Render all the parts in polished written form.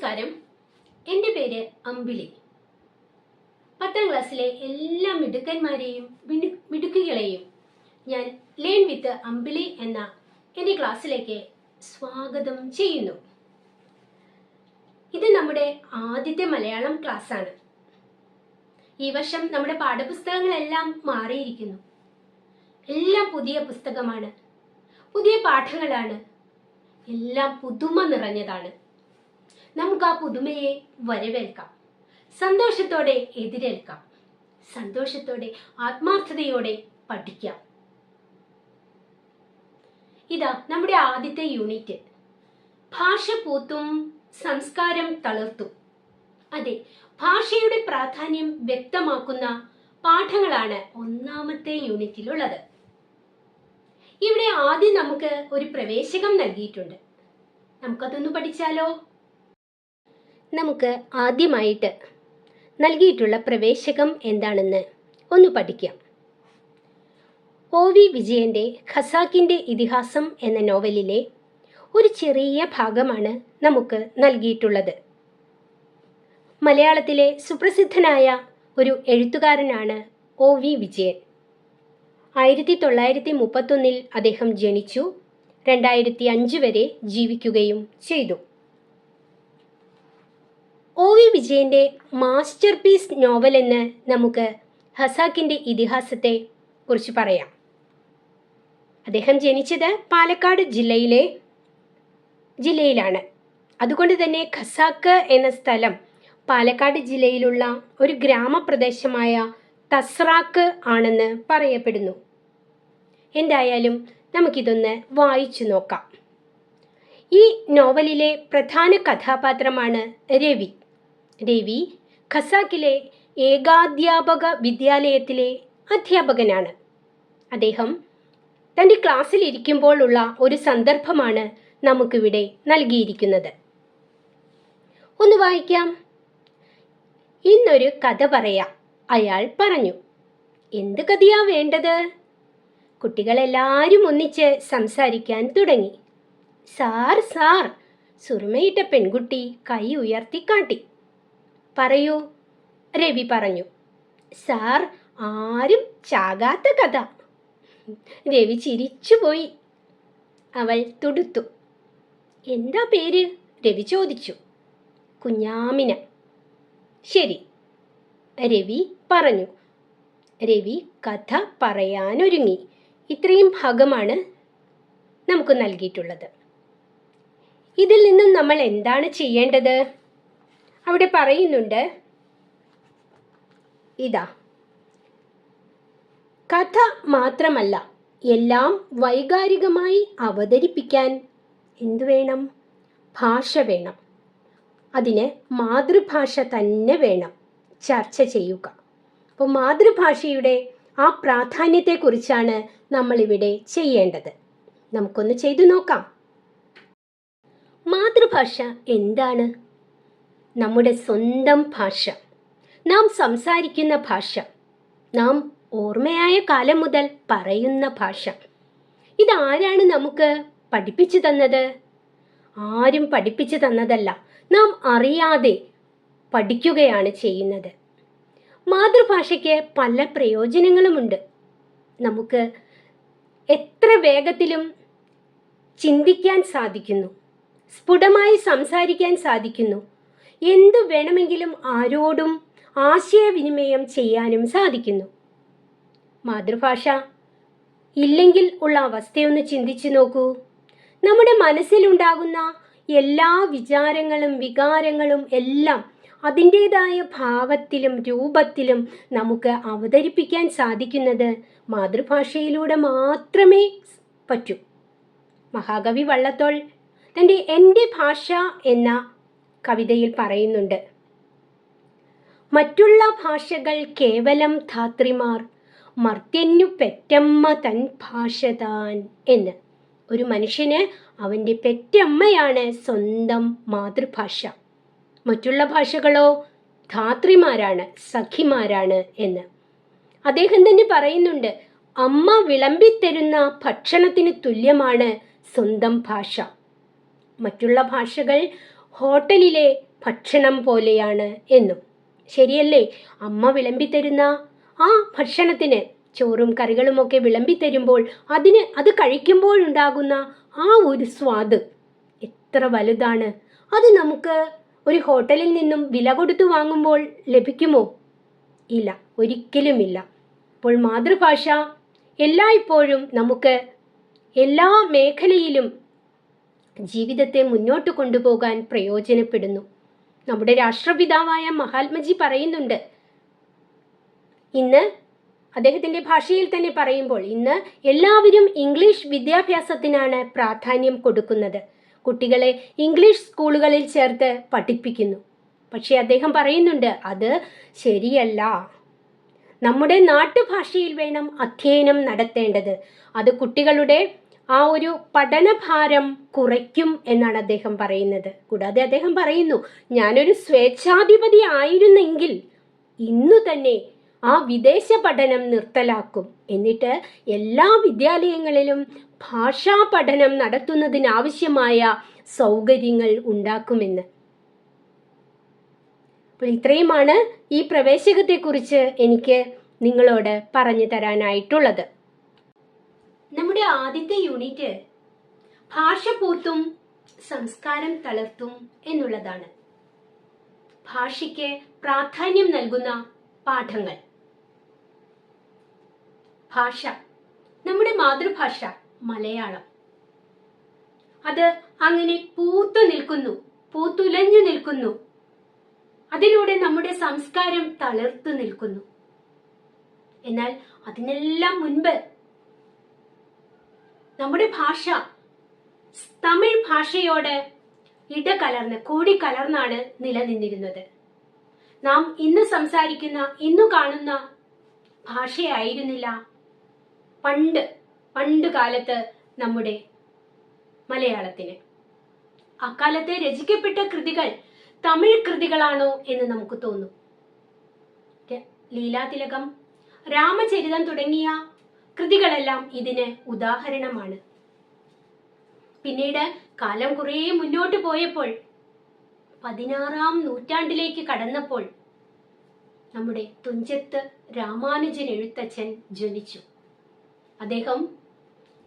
നമസ്കാരം. എൻ്റെ പേര് അമ്പിളി. 10ാം ക്ലാസ്സിലെ എല്ലാ മിടുക്കന്മാരെയും മിടുക്കികളെയും ഞാൻ ലേൺ വിത്ത് അമ്പിളി എന്ന എൻ്റെ ക്ലാസ്സിലേക്ക് സ്വാഗതം ചെയ്യുന്നു. ഇത് നമ്മുടെ ആദ്യത്തെ മലയാളം ക്ലാസ്സാണ്. ഈ വർഷം നമ്മുടെ പാഠപുസ്തകങ്ങളെല്ലാം മാറിയിരിക്കുന്നു. എല്ലാം പുതിയ പുസ്തകമാണ്, പുതിയ പാഠങ്ങളാണ്, എല്ലാം പുതുമ നിറഞ്ഞതാണ്. നമുക്ക് ആ പുതുമയെ വരവേൽക്കാം, സന്തോഷത്തോടെ എതിരേൽക്കാം, സന്തോഷത്തോടെ ആത്മാർത്ഥതയോടെ പഠിക്കാം. ഇതാ നമ്മുടെ ആദ്യത്തെ യൂണിറ്റ്. ഭാഷ പൂത്തും സംസ്കാരം തളിർത്തും. അതെ, ഭാഷയുടെ പ്രാധാന്യം വ്യക്തമാക്കുന്ന പാഠങ്ങളാണ് ഒന്നാമത്തെ യൂണിറ്റിലുള്ളത്. ഇവിടെ ആദ്യം നമുക്ക് ഒരു പ്രവേശകം നൽകിയിട്ടുണ്ട്. നമുക്കതൊന്ന് പഠിച്ചാലോ? നമുക്ക് ആദ്യമായിട്ട് നൽകിയിട്ടുള്ള പ്രവേശകം എന്താണെന്ന് ഒന്ന് പഠിക്കാം. ഒ.വി. വിജയൻ്റെ ഖസാക്കിൻ്റെ ഇതിഹാസം എന്ന നോവലിലെ ഒരു ചെറിയ ഭാഗമാണ് നമുക്ക് നൽകിയിട്ടുള്ളത്. മലയാളത്തിലെ സുപ്രസിദ്ധനായ ഒരു എഴുത്തുകാരനാണ് ഒ.വി. വിജയൻ. 1931 അദ്ദേഹം ജനിച്ചു. 2005 വരെ ജീവിക്കുകയും ചെയ്തു. ഒ.വി. വിജയൻ്റെ മാസ്റ്റർ പീസ് നോവൽ എന്ന് നമുക്ക് ഖസാക്കിൻ്റെ ഇതിഹാസത്തെ കുറിച്ച് പറയാം. അദ്ദേഹം ജനിച്ചത് പാലക്കാട് ജില്ലയിലാണ്. അതുകൊണ്ട് തന്നെ ഖസാക്ക് എന്ന സ്ഥലം പാലക്കാട് ജില്ലയിലുള്ള ഒരു ഗ്രാമപ്രദേശമായ തസ്രാക്ക് ആണെന്ന് പറയപ്പെടുന്നു. എന്തായാലും നമുക്കിതൊന്ന് വായിച്ചു നോക്കാം. ഈ നോവലിലെ പ്രധാന കഥാപാത്രമാണ് രവി. രവി ഖസാക്കിലെ ഏകാധ്യാപക വിദ്യാലയത്തിലെ അധ്യാപകനാണ്. അദ്ദേഹം തൻ്റെ ക്ലാസ്സിലിരിക്കുമ്പോൾ ഉള്ള ഒരു സന്ദർഭമാണ് നമുക്കിവിടെ നൽകിയിരിക്കുന്നത്. ഒന്ന് വായിക്കാം. ഇന്നൊരു കഥ പറയാം, അയാൾ പറഞ്ഞു. എന്ത് കഥയാ വേണ്ടത്? കുട്ടികളെല്ലാവരും ഒന്നിച്ച് സംസാരിക്കാൻ തുടങ്ങി. സാർ സാർ, സുറുമയിട്ട പെൺകുട്ടി കൈ ഉയർത്തിക്കാട്ടി. പറയൂ, രവി പറഞ്ഞു. സാർ, ആരും ചാകാത്ത കഥ. രവി ചിരിച്ചുപോയി. അവൾ തുടുത്തു. എന്താ പേര്? രവി ചോദിച്ചു. കുഞ്ഞാമിന. ശരി, രവി പറഞ്ഞു. രവി കഥ പറയാനൊരുങ്ങി. ഇത്രയും ഭാഗമാണ് നമുക്ക് നൽകിയിട്ടുള്ളത്. ഇതിൽ നിന്നും നമ്മൾ എന്താണ് ചെയ്യേണ്ടത്? അവിടെ പറയുന്നുണ്ട്, ഇതാ, കഥ മാത്രമല്ല, എല്ലാം വൈകാരികമായി അവതരിപ്പിക്കാൻ എന്തു വേണം? ഭാഷ വേണം. അതിന് മാതൃഭാഷ തന്നെ വേണം. ചർച്ച ചെയ്യുക. അപ്പോൾ മാതൃഭാഷയുടെ ആ പ്രാധാന്യത്തെക്കുറിച്ചാണ് നമ്മളിവിടെ ചെയ്യേണ്ടത്. നമുക്കൊന്ന് ചെയ്തു നോക്കാം. മാതൃഭാഷ എന്താണ്? നമ്മുടെ സ്വന്തം ഭാഷ, നാം സംസാരിക്കുന്ന ഭാഷ, നാം ഓർമ്മയായ കാലം മുതൽ പറയുന്ന ഭാഷ. ഇതാരാണ് നമുക്ക് പഠിപ്പിച്ചു തന്നത്? ആരും പഠിപ്പിച്ചു തന്നതല്ല, നാം അറിയാതെ പഠിക്കുകയാണ് ചെയ്യുന്നത്. മാതൃഭാഷയ്ക്ക് പല പ്രയോജനങ്ങളുമുണ്ട്. നമുക്ക് എത്ര വേഗത്തിലും ചിന്തിക്കാൻ സാധിക്കുന്നു, സ്ഫുടമായി സംസാരിക്കാൻ സാധിക്കുന്നു, എന്തു വേണമെങ്കിലും ആരോടും ആശയവിനിമയം ചെയ്യാനും സാധിക്കുന്നു. മാതൃഭാഷ ഇല്ലെങ്കിൽ ഉള്ള അവസ്ഥയൊന്ന് ചിന്തിച്ചു നോക്കൂ. നമ്മുടെ മനസ്സിലുണ്ടാകുന്ന എല്ലാ വിചാരങ്ങളും വികാരങ്ങളും എല്ലാം അതിൻ്റേതായ ഭാവത്തിലും രൂപത്തിലും നമുക്ക് അവതരിപ്പിക്കാൻ സാധിക്കുന്നത് മാതൃഭാഷയിലൂടെ മാത്രമേ പറ്റൂ. മഹാകവി വള്ളത്തോൾ തൻ്റെ എൻ്റെ ഭാഷ എന്ന കവിതയിൽ പറയുന്നുണ്ട്, മറ്റുള്ള ഭാഷകൾ കേവലം ധാത്രിമാർ, മർത്യന്നു പെറ്റമ്മ തൻ ഭാഷ താൻ എന്ന്. ഒരു മനുഷ്യന് അവൻ്റെ പെറ്റമ്മയാണ് സ്വന്തം മാതൃഭാഷ. മറ്റുള്ള ഭാഷകളോ ധാത്രിമാരാണ്, സഖിമാരാണ് എന്ന്. അദ്ദേഹം തന്നെ പറയുന്നുണ്ട്, അമ്മ വിളമ്പിത്തരുന്ന ഭക്ഷണത്തിന് തുല്യമാണ് സ്വന്തം ഭാഷ. മറ്റുള്ള ഭാഷകൾ ഹോട്ടലിലെ ഭക്ഷണം പോലെയാണ് എന്നും. ശരിയല്ലേ? അമ്മ വിളമ്പിത്തരുന്ന ആ ഭക്ഷണത്തിന്, ചോറും കറികളുമൊക്കെ വിളമ്പിത്തരുമ്പോൾ അത് കഴിക്കുമ്പോഴുണ്ടാകുന്ന ആ ഒരു സ്വാദ് എത്ര വലുതാണ്. അത് നമുക്ക് ഒരു ഹോട്ടലിൽ നിന്നും വില കൊടുത്തു വാങ്ങുമ്പോൾ ലഭിക്കുമോ? ഇല്ല, ഒരിക്കലുമില്ല. അപ്പോൾ മാതൃഭാഷ എല്ലായ്പ്പോഴും നമുക്ക് എല്ലാ മേഖലയിലും ജീവിതത്തെ മുന്നോട്ട് കൊണ്ടുപോകാൻ പ്രയോജനപ്പെടുന്നു. നമ്മുടെ രാഷ്ട്രപിതാവായ മഹാത്മജി പറയുന്നുണ്ട്, ഇന്ന് അദ്ദേഹത്തിൻ്റെ ഭാഷയിൽ തന്നെ പറയുമ്പോൾ, ഇന്ന് എല്ലാവരും ഇംഗ്ലീഷ് വിദ്യാഭ്യാസത്തിനാണ് പ്രാധാന്യം കൊടുക്കുന്നത്. കുട്ടികളെ ഇംഗ്ലീഷ് സ്കൂളുകളിൽ ചേർത്ത് പഠിപ്പിക്കുന്നു. പക്ഷേ അദ്ദേഹം പറയുന്നുണ്ട്, അത് ശരിയല്ല. നമ്മുടെ നാട്ടുഭാഷയിൽ വേണം അധ്യയനം നടത്തേണ്ടത്. അത് കുട്ടികളുടെ ആ ഒരു പഠനഭാരം കുറയ്ക്കും എന്നാണ് അദ്ദേഹം പറയുന്നത്. കൂടാതെ അദ്ദേഹം പറയുന്നു, ഞാനൊരു സ്വേച്ഛാധിപതി ആയിരുന്നെങ്കിൽ ഇന്നു തന്നെ ആ വിദേശ പഠനം നിർത്തലാക്കും. എന്നിട്ട് എല്ലാ വിദ്യാലയങ്ങളിലും ഭാഷാ പഠനം നടത്തുന്നതിനാവശ്യമായ സൗകര്യങ്ങൾ ഉണ്ടാക്കുമെന്ന്. അപ്പോൾ ഇത്രയുമാണ് ഈ പ്രവേശകത്തെക്കുറിച്ച് എനിക്ക് നിങ്ങളോട് പറഞ്ഞു തരാനായിട്ടുള്ളത്. നമ്മുടെ ആദ്യത്തെ യൂണിറ്റ് ഭാഷ പൂത്തും സംസ്കാരം തളർത്തും എന്നുള്ളതാണ്. ഭാഷയ്ക്ക് പ്രാധാന്യം നൽകുന്ന പാഠങ്ങൾ. ഭാഷ, നമ്മുടെ മാതൃഭാഷ മലയാളം, അത് അങ്ങനെ പൂത്തുലഞ്ഞു നിൽക്കുന്നു. അതിലൂടെ നമ്മുടെ സംസ്കാരം തളർത്തു നിൽക്കുന്നു. എന്നാൽ അതിനെല്ലാം മുൻപ് നമ്മുടെ ഭാഷ തമിഴ് ഭാഷയോട് കൂടിക്കലർന്നാണ് നിലനിന്നിരുന്നത്. നാം ഇന്ന് സംസാരിക്കുന്ന, ഇന്നു കാണുന്ന ഭാഷയായിരുന്നില്ല പണ്ട് കാലത്ത് നമ്മുടെ മലയാളത്തിന്. അക്കാലത്ത് രചിക്കപ്പെട്ട കൃതികൾ തമിഴ് കൃതികളാണോ എന്ന് നമുക്ക് തോന്നും. ലീലാതിലകം, രാമചരിതം തുടങ്ങിയ കൃതികളെല്ലാം ഇതിന് ഉദാഹരണമാണ്. പിന്നീട് കാലം കുറേ മുന്നോട്ട് പോയപ്പോൾ, 16-ാം നൂറ്റാണ്ടിലേക്ക് കടന്നപ്പോൾ നമ്മുടെ തുഞ്ചത്ത് രാമാനുജൻ എഴുത്തച്ഛൻ ജനിച്ചു. അദ്ദേഹം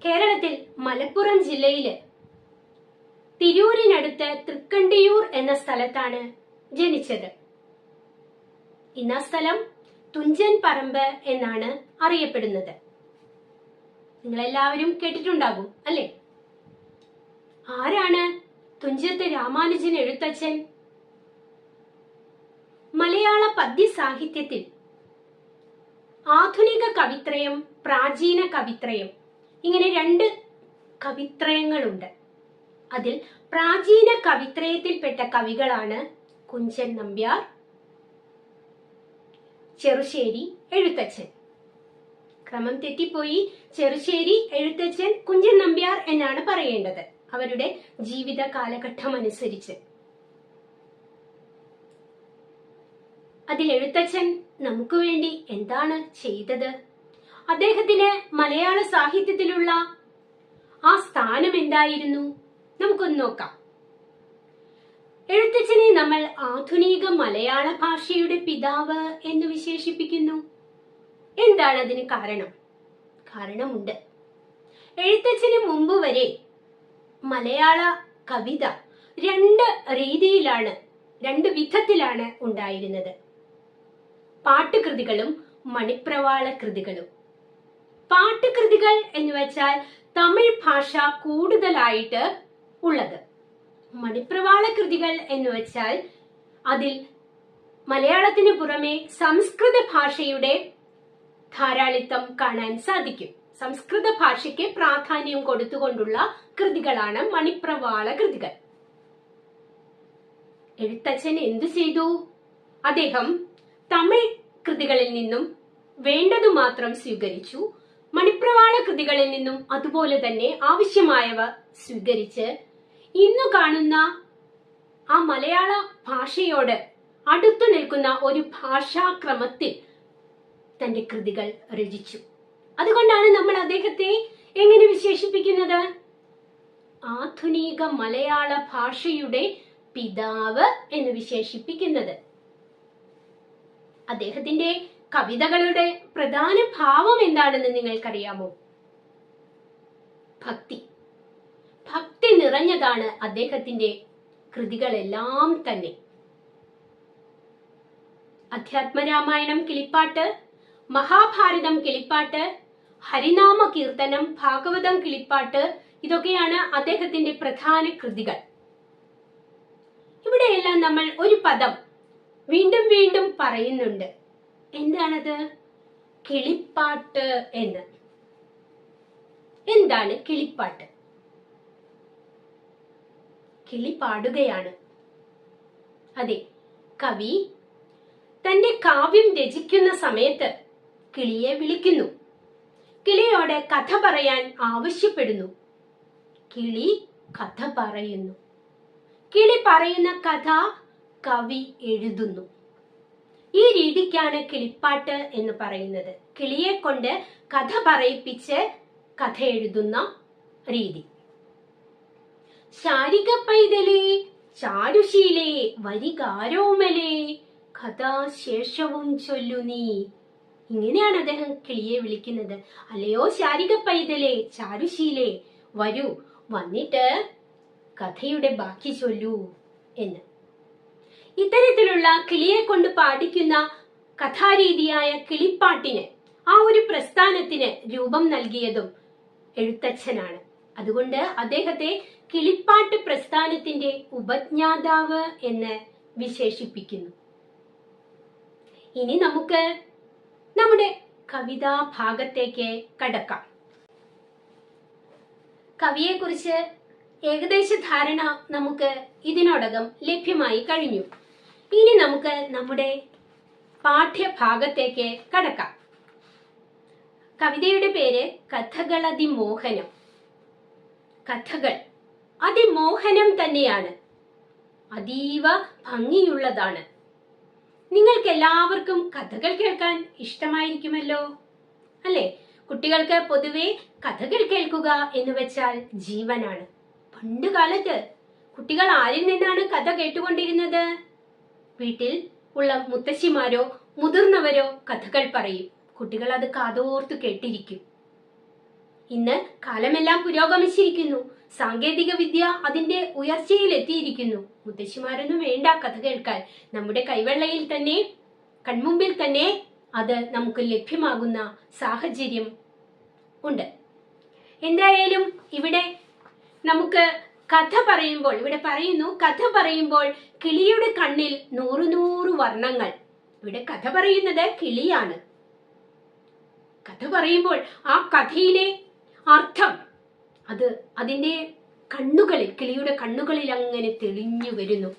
കേരളത്തിൽ മലപ്പുറം ജില്ലയില് തിരൂരിനടുത്ത് തൃക്കണ്ടിയൂർ എന്ന സ്ഥലത്താണ് ജനിച്ചത്. ഇന്ന സ്ഥലം തുഞ്ചൻ പറമ്പ് എന്നാണ് അറിയപ്പെടുന്നത്. നിങ്ങളെല്ലാവരും കേട്ടിട്ടുണ്ടാകും അല്ലേ? ആരാണ് തുഞ്ചത്ത് രാമാനുജൻ എഴുത്തച്ഛൻ? മലയാള പദ്യ സാഹിത്യത്തിൽ ആധുനിക കവിത്രയം, പ്രാചീന കവിത്രയം, ഇങ്ങനെ 2 കവിത്രയങ്ങളുണ്ട്. അതിൽ പ്രാചീന കവിത്രയത്തിൽപ്പെട്ട കവികളാണ് കുഞ്ചൻ നമ്പ്യാർ, ചെറുശ്ശേരി എഴുത്തച്ഛൻ. ക്രമം തെറ്റിപ്പോയി. ചെറുശ്ശേരി എഴുത്തച്ഛൻ, കുഞ്ചൻ നമ്പ്യാർ എന്നാണ് പറയേണ്ടത്, അവരുടെ ജീവിത കാലഘട്ടം അനുസരിച്ച്. അതിൽ എഴുത്തച്ഛൻ നമുക്ക് വേണ്ടി എന്താണ് ചെയ്തത്? അദ്ദേഹത്തിന് മലയാള സാഹിത്യത്തിലുള്ള ആ സ്ഥാനം എന്തായിരുന്നു? നമുക്കൊന്ന് നോക്കാം. എഴുത്തച്ഛനെ നമ്മൾ ആധുനിക മലയാള ഭാഷയുടെ പിതാവ് എന്ന് വിശേഷിപ്പിക്കുന്നു. എന്താണ് അതിന് കാരണം? കാരണമുണ്ട്. എഴുത്തച്ഛന് മുമ്പ് വരെ മലയാള കവിത 2 രീതിയിലാണ്, 2 വിധത്തിലാണ് ഉണ്ടായിരുന്നത്. പാട്ടുകൃതികളും മണിപ്രവാള കൃതികളും. പാട്ടുകൃതികൾ എന്ന് വെച്ചാൽ തമിഴ് ഭാഷ കൂടുതലായിട്ട് ഉള്ളത്. മണിപ്രവാള കൃതികൾ എന്ന് വെച്ചാൽ അതിൽ മലയാളത്തിന് പുറമെ സംസ്കൃത ഭാഷയുടെ ധാരാളിത്തം കാണാൻ സാധിക്കും. സംസ്കൃത ഭാഷയ്ക്ക് പ്രാധാന്യം കൊടുത്തുകൊണ്ടുള്ള കൃതികളാണ് മണിപ്രവാള കൃതികൾ. എഴുത്തച്ഛൻ എന്തു ചെയ്തു? അദ്ദേഹം തമിഴ് കൃതികളിൽ നിന്നും വേണ്ടതു മാത്രം സ്വീകരിച്ചു. മണിപ്രവാള കൃതികളിൽ നിന്നും അതുപോലെ തന്നെ ആവശ്യമായവ സ്വീകരിച്ച് ഇന്നു കാണുന്ന ആ മലയാള ഭാഷയോട് അടുത്തു നിൽക്കുന്ന ഒരു ഭാഷാക്രമത്തിൽ തന്റെ കൃതികൾ രചിച്ചു. അതുകൊണ്ടാണ് നമ്മൾ അദ്ദേഹത്തെ എങ്ങനെ വിശേഷിപ്പിക്കുന്നത്? ആധുനിക മലയാള ഭാഷയുടെ പിതാവ് എന്ന് വിശേഷിപ്പിക്കുന്നത്. അദ്ദേഹത്തിന്റെ കവിതകളുടെ പ്രധാന ഭാവം എന്താണെന്ന് നിങ്ങൾക്കറിയാമോ? ഭക്തി. ഭക്തി നിറഞ്ഞതാണ് അദ്ദേഹത്തിന്റെ കൃതികളെല്ലാം തന്നെ. അധ്യാത്മരാമായണം കിളിപ്പാട്ട്, മഹാഭാരതം കിളിപ്പാട്ട്, ഹരിനാമ കീർത്തനം, ഭാഗവതം കിളിപ്പാട്ട്, ഇതൊക്കെയാണ് അദ്ദേഹത്തിന്റെ പ്രധാന കൃതികൾ. ഇവിടെയെല്ലാം നമ്മൾ ഒരു പദം വീണ്ടും വീണ്ടും പറയുന്നുണ്ട്. എന്താണത്? കിളിപ്പാട്ട് എന്ന്. എന്താണ് കിളിപ്പാട്ട്? കിളി പാടുകയാണ്. അതെ, കവി തന്റെ കാവ്യം രചിക്കുന്ന സമയത്ത് കിളിയെ വിളിക്കുന്നു, കിളിയോട് കഥ പറയാൻ ആവശ്യപ്പെടുന്നു. കിളി കഥ പറയുന്നു. കിളി പറയുന്ന കഥ കവി എഴുതുന്നു. ഈ രീതിക്കാണ് കിളിപ്പാട്ട് എന്ന് പറയുന്നത്. കിളിയെ കൊണ്ട് കഥ പറയിപ്പിച്ച് കഥ എഴുതുന്ന രീതി. ശാരിക പൈതലേ ചാരുശീലേ വരികാരോമലേ കഥാശേഷവും ചൊല്ലു നീ. ഇങ്ങനെയാണ് അദ്ദേഹം കിളിയെ വിളിക്കുന്നത്. അല്ലയോ ശാരിക പൈതലേ ചാരുശീലേ, വരൂ, വന്നിട്ട് കഥയുടെ ബാക്കി ചൊല്ലൂ എന്ന്. ഇത്തരത്തിലുള്ള കിളിയെ കൊണ്ട് പാടിക്കുന്ന കഥാരീതിയായ കിളിപ്പാട്ടിന്, ആ ഒരു പ്രസ്ഥാനത്തിന് രൂപം നൽകിയതും എഴുത്തച്ഛനാണ്. അതുകൊണ്ട് അദ്ദേഹത്തെ കിളിപ്പാട്ട് പ്രസ്ഥാനത്തിന്റെ ഉപജ്ഞാതാവ് എന്ന് വിശേഷിപ്പിക്കുന്നു. ഇനി നമുക്ക് നമ്മുടെ കവിതാ ഭാഗത്തേക്ക് കടക്കാം. കവിയെക്കുറിച്ച് ഏകദേശ ധാരണ നമുക്ക് ഇതിനോടകം ലഭ്യമായി കഴിഞ്ഞു. ഇനി നമുക്ക് നമ്മുടെ പാഠ്യഭാഗത്തേക്ക് കടക്കാം. കവിതയുടെ പേര് കഥകളതിമോഹനം. കഥകൾ അതിമോഹനം തന്നെയാണ്, അതീവ ഭംഗിയുള്ളതാണ്. നിങ്ങൾക്ക് എല്ലാവർക്കും കഥകൾ കേൾക്കാൻ ഇഷ്ടമായിരിക്കുമല്ലോ, അല്ലെ? കുട്ടികൾക്ക് പൊതുവെ കഥകൾ കേൾക്കുക എന്ന് വെച്ചാൽ ജീവനാണ്. പണ്ട് കാലത്ത് കുട്ടികൾ ആരിൽ നിന്നാണ് കഥ കേട്ടുകൊണ്ടിരുന്നത്? വീട്ടിൽ ഉള്ള മുത്തശ്ശിമാരോ മുതിർന്നവരോ കഥകൾ പറയും. കുട്ടികൾ അത് കാതോർത്തു കേട്ടിരിക്കും. ഇന്ന് കാലമെല്ലാം പുരോഗമിച്ചിരിക്കുന്നു. സാങ്കേതിക വിദ്യ അതിന്റെ ഉയർച്ചയിൽ എത്തിയിരിക്കുന്നു. മുത്തശ്ശിമാരൊന്നും വേണ്ട കഥ കേൾക്കാൻ. നമ്മുടെ കൈവെള്ളയിൽ തന്നെ, കൺമുമ്പിൽ തന്നെ അത് നമുക്ക് ലഭ്യമാകുന്ന സാഹചര്യം ഉണ്ട്. എന്തായാലും ഇവിടെ നമുക്ക് കഥ പറയുമ്പോൾ, ഇവിടെ പറയുന്നു, കഥ പറയുമ്പോൾ കിളിയുടെ കണ്ണിൽ 100 വർണ്ണങ്ങൾ. ഇവിടെ കഥ പറയുന്നത് കിളിയാണ്. കഥ പറയുമ്പോൾ ആ കഥയിലെ അർത്ഥം അതിന്റെ കണ്ണുകളിൽ, കിളിയുടെ കണ്ണുകളിൽ അങ്ങനെ തെളിഞ്ഞു വരുന്നു.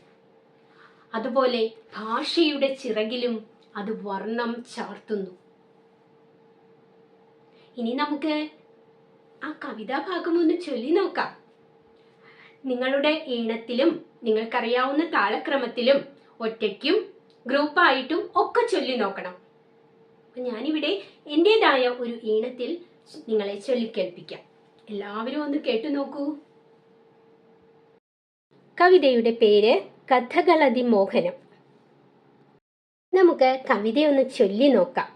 അതുപോലെ ഭാഷയുടെ ചിറകിലും അത് വർണ്ണം ചാർത്തുന്നു. ഇനി നമുക്ക് ആ കവിതാ ഭാഗം ഒന്ന് ചൊല്ലി നോക്കാം. നിങ്ങളുടെ ഈണത്തിലും നിങ്ങൾക്കറിയാവുന്ന താളക്രമത്തിലും ഒറ്റയ്ക്കും ഗ്രൂപ്പായിട്ടും ഒക്കെ ചൊല്ലി നോക്കണം. ഞാനിവിടെ എന്റേതായ ഒരു ഈണത്തിൽ നിങ്ങളെ ചൊല്ലിക്കേൽപ്പിക്കാം. എല്ലാവരും ഒന്ന് കേട്ടു നോക്കൂ. കവിതയുടെ പേര് കഥകളതിമോഹനം. നമുക്ക് കവിതയൊന്ന് ചൊല്ലി നോക്കാം.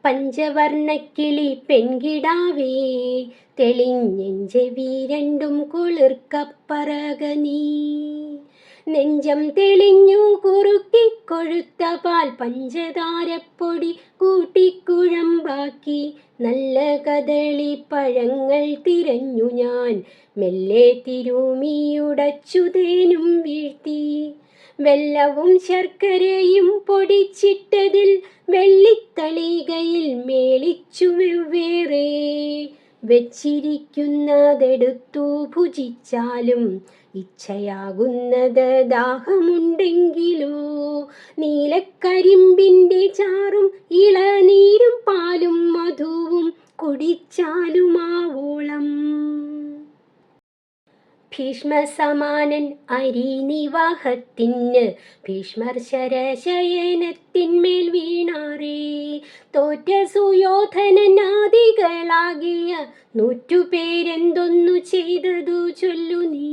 പഞ്ചവർണ്ണക്കിളി പെൺകിടാവേ, തെളിഞ്ഞെഞ്ചെവി രണ്ടും കുളിർക്കപ്പറക നീ. നെഞ്ചം തെളിഞ്ഞു കുറുക്കി കൊഴുത്ത പാൽ പഞ്ചതാരപ്പൊടി കൂട്ടിക്കുഴമ്പാക്കി, നല്ല കദളി പഴങ്ങൾ തിരഞ്ഞു ഞാൻ മെല്ലെ തിരുമിയുടച്ചു തേനും വീഴ്ത്തി. വെല്ലവും ശർക്കരയും പൊടിച്ചിട്ടതിൽ വെള്ളിത്തളികയിൽ മേളിച്ചു വെവ്വേറെ വെച്ചിരിക്കുന്നതെടുത്തു ഭുജിച്ചാലും ഇച്ഛയാകുന്നത് ദാഹമുണ്ടെങ്കിലോ. നീലക്കരിമ്പിൻ്റെ ചാറും ഇളനീരും പാലും മധുവും കുടിച്ചാലുമാവോളം. ഭീഷ്മസമാനൻ അരിനിവാഹത്തിന് ഭീഷ്മർ ശരശയനത്തിന്മേൽ വീണാറേ. തോറ്റ സുയോധനനാദികളാകിയ 100 പേരെന്തൊന്നു ചെയ്തതു ചൊല്ലു നീ.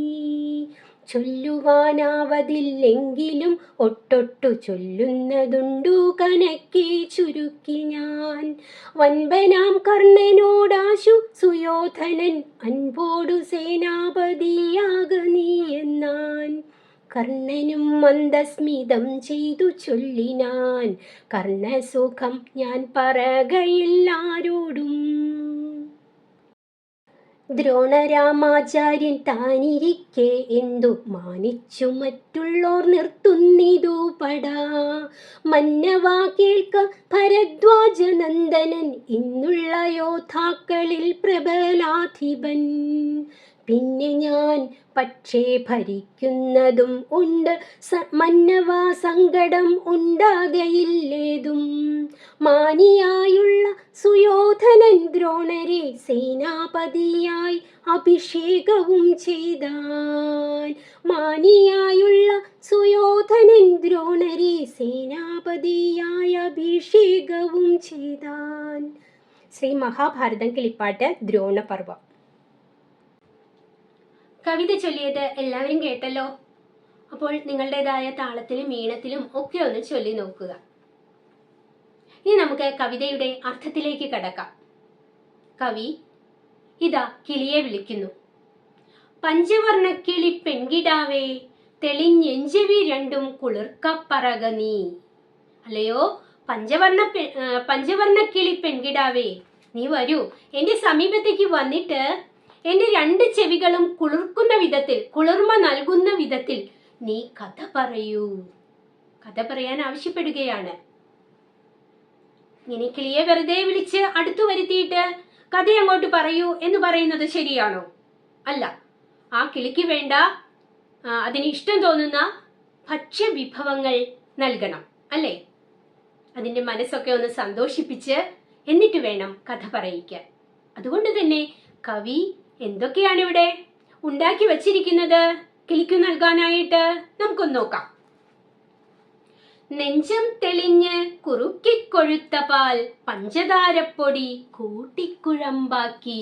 ചൊല്ലുവാനാവതില്ലെങ്കിലും ഒട്ടൊട്ടു ചൊല്ലുന്നതുണ്ടു കനക്കെ ചുരുക്കി ഞാൻ. വൻപനാം കർണനോടാശു സുയോധനൻ അൻപോടു സേനാപതിയാക നീ എന്നാൻ. കർണനും മന്ദസ്മിതം ചെയ്തു ചൊല്ലിനാൻ, കർണസുഖം ഞാൻ പറകയില്ലാരോടും. ദ്രോണരാമാചാര്യൻ താനിരിക്കെ എന്തു മാനിച്ചു മറ്റുള്ളോർ നിർത്തുന്നിതു പടാ. മന്നവാ കേൾക്ക ഭരദ്വാജനന്ദനൻ ഇന്നുള്ള യോദ്ധാക്കളിൽ പ്രബലാധിപൻ. പിന്നെ ഞാൻ പക്ഷേ ഭരിക്കുന്നതും ഉണ്ട്, മന്നവാ സങ്കടം ഉണ്ടാകയില്ലേതും. മാനിയായുള്ള സുയോധനൻ ദ്രോണരെ സേനാപതിയായി അഭിഷേകവും ചെയ്താൻ. മാനിയായുള്ള സുയോധനൻ ദ്രോണരെ സേനാപതിയായി അഭിഷേകവും ചെയ്താൻ. ശ്രീ മഹാഭാരതം കിളിപ്പാട്ട് ദ്രോണപർവം. കവിത ചൊല്ലിയത് എല്ലാവരും കേട്ടല്ലോ. അപ്പോൾ നിങ്ങളുടേതായ താളത്തിലും ഈണത്തിലും ഒക്കെ ഒന്ന് ചൊല്ലി നോക്കുക. ഇനി നമുക്ക് കവിതയുടെ അർത്ഥത്തിലേക്ക് കടക്കാം. കവി ഇതാ കിളിയെ വിളിക്കുന്നു. പഞ്ചവർണ്ണ കിളി പെൺകിടാവേ, തെളിഞ്ഞെഞ്ചെവി രണ്ടും കുളിർക്കപ്പറക നീ. അല്ലയോ പഞ്ചവർണ്ണ കിളി പെൺകിടാവേ, നീ വരൂ, എന്റെ സമീപത്തേക്ക് വന്നിട്ട് എന്റെ രണ്ട് ചെവികളും കുളിർക്കുന്ന വിധത്തിൽ, കുളിർമ നൽകുന്ന വിധത്തിൽ നീ കഥ പറയൂ. കഥ പറയാൻ ആവശ്യപ്പെടുകയാണ്. ഇനി കിളിയെ വെറുതെ വിളിച്ച് അടുത്തു വരുത്തിയിട്ട് കഥ അങ്ങോട്ട് പറയൂ എന്ന് പറയുന്നത് ശരിയാണോ? അല്ല. ആ കിളിക്ക് വേണ്ട, അതിന് ഇഷ്ടം തോന്നുന്ന ഭക്ഷ്യവിഭവങ്ങൾ നൽകണം, അല്ലേ? അതിന്റെ മനസ്സൊക്കെ ഒന്ന് സന്തോഷിപ്പിച്ച് എന്നിട്ട് വേണം കഥ പറയിക്കാൻ. അതുകൊണ്ട് തന്നെ കവി എന്തൊക്കെയാണ് ഇവിടെ ഉണ്ടാക്കി വച്ചിരിക്കുന്നത് കിളിക്കു നൽകാനായിട്ട്? നമുക്കൊന്ന് നോക്കാം. നെഞ്ചം തെളിഞ്ഞ് കുറുക്കിക്കൊഴുത്ത പാൽ പഞ്ചതാരപ്പൊടി കൂട്ടിക്കുഴമ്പാക്കി.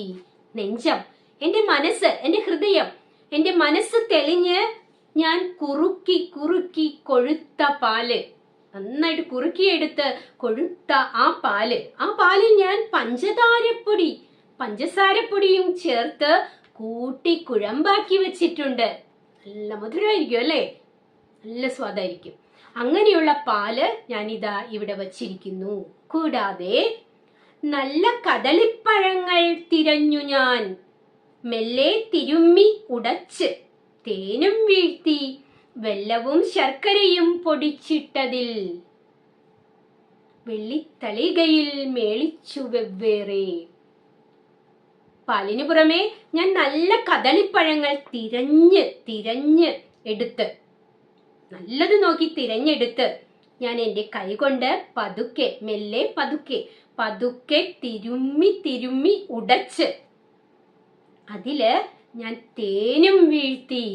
നെഞ്ചം, എന്റെ മനസ്സ്, എന്റെ ഹൃദയം, എന്റെ മനസ്സ് തെളിഞ്ഞ് ഞാൻ കുറുക്കി കുറുക്കി കൊഴുത്ത പാല്, നന്നായിട്ട് കുറുക്കിയെടുത്ത് കൊഴുത്ത ആ പാലിൽ ഞാൻ പഞ്ചസാരപ്പൊടിയും ചേർത്ത് കൂട്ടി കുഴമ്പാക്കി വെച്ചിട്ടുണ്ട്. നല്ല മധുരമായിരിക്കും അല്ലേ? നല്ല സ്വാദായിരിക്കും. അങ്ങനെയുള്ള പാല് ഞാനിതാ ഇവിടെ വച്ചിരിക്കുന്നു. കൂടാതെ നല്ല കദളിപ്പഴങ്ങൾ തിരഞ്ഞു ഞാൻ മെല്ലെ തിരുമ്മി ഉടച്ച് തേനും വീഴ്ത്തി വെല്ലവും ശർക്കരയും പൊടിച്ചിട്ടതിൽ വെള്ളിത്തളികയിൽ മേളിച്ചു വെവ്വേറെ. പാലിനു പുറമെ ഞാൻ നല്ല കദളിപ്പഴങ്ങൾ തിരഞ്ഞ് എടുത്ത്, നല്ലത് നോക്കി തിരഞ്ഞെടുത്ത് ഞാൻ എൻ്റെ കൈകൊണ്ട് പതുക്കെ തിരുമ്മി ഉടച്ച് അതില് ഞാൻ തേനും വീഴ്ത്തി,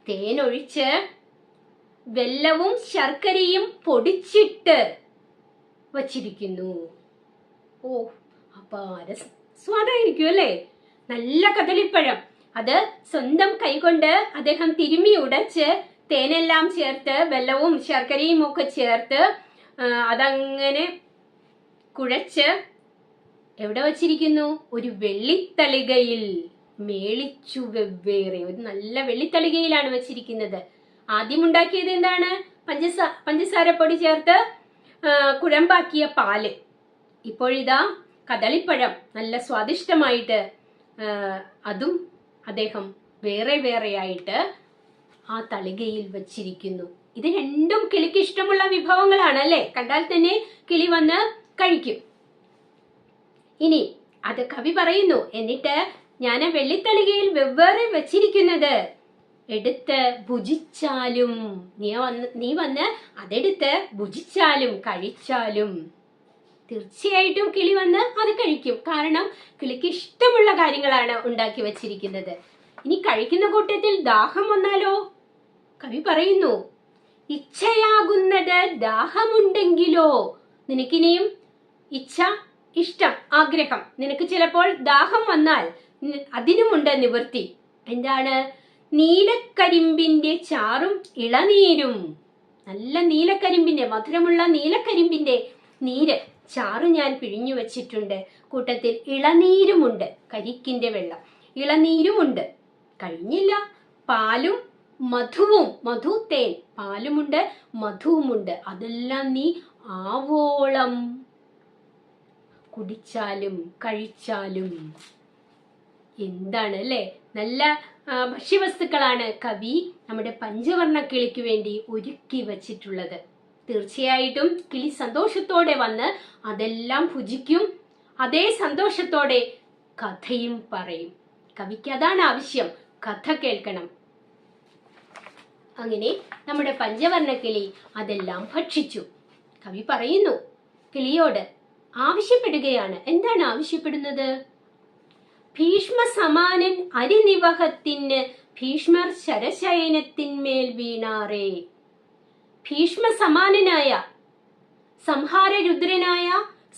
തേനൊഴിച്ച് വെല്ലവും ശർക്കരയും പൊടിച്ചിട്ട് വച്ചിരിക്കുന്നു. ഓ, അപാര സ്വാദായിരിക്കും അല്ലേ? നല്ല കദളിപ്പഴം, അത് സ്വന്തം കൈകൊണ്ട് അദ്ദേഹം തിരുമ്മി ഉടച്ച് തേനെല്ലാം ചേർത്ത് വെല്ലവും ശർക്കരയും ഒക്കെ ചേർത്ത് അതങ്ങനെ കുഴച്ച് എവിടെ വച്ചിരിക്കുന്നു? ഒരു വെള്ളിത്തളികയിൽ മേളിച്ചു വെവ്വേറെ. ഒരു നല്ല വെള്ളിത്തളികയിലാണ് വച്ചിരിക്കുന്നത്. ആദ്യം ഉണ്ടാക്കിയത് എന്താണ്? പഞ്ചസാരപ്പൊടി ചേർത്ത് കുഴമ്പാക്കിയ പാല്. ഇപ്പോഴിതാ കദളിപ്പഴം നല്ല സ്വാദിഷ്ടമായിട്ട് അതും അദ്ദേഹം വേറെയായിട്ട് ആ തളികയിൽ വച്ചിരിക്കുന്നു. ഇത് രണ്ടും കിളിക്ക് ഇഷ്ടമുള്ള വിഭവങ്ങളാണ് അല്ലേ? കണ്ടാൽ തന്നെ കിളി വന്ന് കഴിക്കും. ഇനി അത് കവി പറയുന്നു, എന്നിട്ട് ഞാൻ വെള്ളിത്തളികയിൽ വെവ്വേറെ വച്ചിരിക്കുന്നത് എടുത്ത് ഭുജിച്ചാലും, നീ വന്ന് അതെടുത്ത് ഭുജിച്ചാലും കഴിച്ചാലും തീർച്ചയായിട്ടും കിളി വന്ന് അത് കഴിക്കും. കാരണം കിളിക്ക് ഇഷ്ടമുള്ള കാര്യങ്ങളാണ് ഉണ്ടാക്കി വച്ചിരിക്കുന്നത്. ഇനി കഴിക്കുന്ന കൂട്ടത്തിൽ ദാഹം വന്നാലോ? കവി പറയുന്നു, ഇച്ഛയാകുന്നത് ദാഹമുണ്ടെങ്കിലോ. നിനക്കിനിയും ഇച്ഛ, ഇഷ്ടം, ആഗ്രഹം, നിനക്ക് ചിലപ്പോൾ ദാഹം വന്നാൽ അതിനുമുണ്ട് നിവൃത്തി. എന്താണ്? നീലക്കരിമ്പിന്റെ ചാറും ഇളനീരും. നല്ല നീലക്കരിമ്പിന്റെ, മധുരമുള്ള നീലക്കരിമ്പിന്റെ നീര് ചാറ് ഞാൻ പിഴിഞ്ഞു വച്ചിട്ടുണ്ട്. കൂട്ടത്തിൽ ഇളനീരുമുണ്ട്, കരിക്കിന്റെ വെള്ളം, ഇളനീരുമുണ്ട്. കഴിഞ്ഞില്ല, പാലും മധുവും, മധു തേൻ, പാലുമുണ്ട് മധുവുമുണ്ട്. അതെല്ലാം നീ ആവോളം കുടിച്ചാലും കഴിച്ചാലും. എന്താണ് അല്ലേ? നല്ല ഭക്ഷ്യവസ്തുക്കളാണ് കവി നമ്മുടെ പഞ്ചവർണ്ണ കിളിക്ക് വേണ്ടി ഒരുക്കി വച്ചിട്ടുള്ളത്. തീർച്ചയായിട്ടും കിളി സന്തോഷത്തോടെ വന്ന് അതെല്ലാം ഭുജിക്കും. അതേ സന്തോഷത്തോടെ കഥയും പറയും. കവിക്ക് അതാണ് ആവശ്യം, കഥ കേൾക്കണം. അങ്ങനെ നമ്മുടെ പഞ്ചവർണ്ണ കിളി അതെല്ലാം ഭക്ഷിച്ചു. കവി പറയുന്നു, കിളിയോട് ആവശ്യപ്പെടുകയാണ്. എന്താണ് ആവശ്യപ്പെടുന്നത്? ഭീഷ്മ സമാനൻ അരിനിവഹത്തിന് ഭീഷ്മർ ശരശയനത്തിന്മേൽ വീണാറേ. ഭീഷ്മ സമാനനായ, സംഹാരരുദ്രനായ,